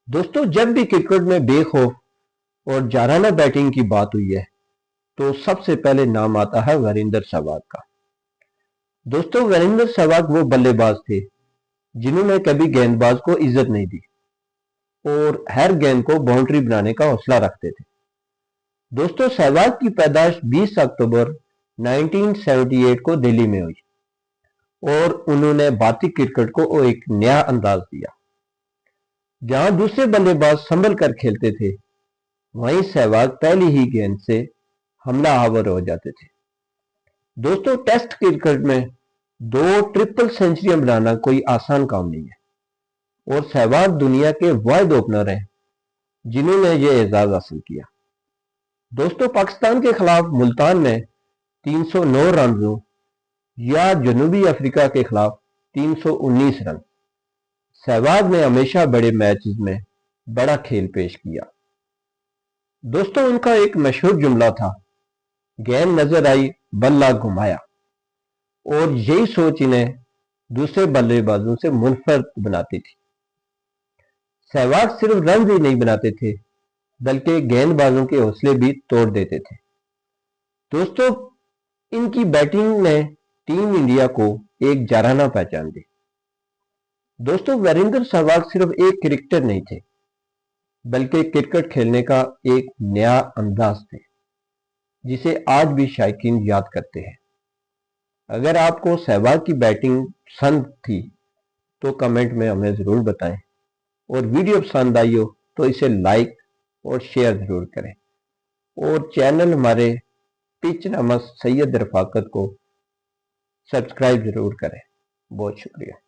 दोस्तों, जब भी क्रिकेट में बेखौफ और जाराना बैटिंग की बात हुई है तो सबसे पहले नाम आता है वीरेंद्र सहवाग का। दोस्तों, वीरेंद्र सहवाग वो बल्लेबाज थे जिन्होंने कभी गेंदबाज को इज्जत नहीं दी और हर गेंद को बाउंड्री बनाने का हौसला रखते थे। दोस्तों, सहवाग की पैदाइश 20 अक्टूबर 1978 को दिल्ली में हुई और उन्होंने भारतीय क्रिकेट को एक नया अंदाज दिया। जहां दूसरे बल्लेबाज संभल कर खेलते थे, वहीं सहवाग पहली ही गेंद से हमलावर हो जाते थे। दोस्तों, टेस्ट क्रिकेट में 2 ट्रिपल सेंचुरियां बनाना कोई आसान काम नहीं है और सहवाग दुनिया के वाहिद ओपनर हैं जिन्होंने ये एजाज हासिल किया। दोस्तों, पाकिस्तान के खिलाफ मुल्तान में 309 रनों या जनूबी अफ्रीका के खिलाफ 319 रन, सहवाग ने हमेशा बड़े मैचेस में बड़ा खेल पेश किया। दोस्तों, उनका एक मशहूर जुमला था, गेंद नजर आई बल्ला घुमाया, और यही सोच इन्हें दूसरे बल्लेबाजों से मुनफरद बनाती थी। सहवाग सिर्फ रन ही नहीं बनाते थे बल्कि गेंदबाजों के हौसले भी तोड़ देते थे। दोस्तों, इनकी बैटिंग ने टीम इंडिया को एक जाराना पहचान दी। दोस्तों, वीरेंद्र सहवाग सिर्फ एक क्रिकेटर नहीं थे बल्कि क्रिकेट खेलने का एक नया अंदाज थे जिसे आज भी शायकीन याद करते हैं। अगर आपको सहवाग की बैटिंग पसंद थी तो कमेंट में हमें जरूर बताएं और वीडियो पसंद आई हो तो इसे लाइक और शेयर जरूर करें और चैनल हमारे पिच नामा सैयद रफाकत को सब्सक्राइब जरूर करें। बहुत शुक्रिया।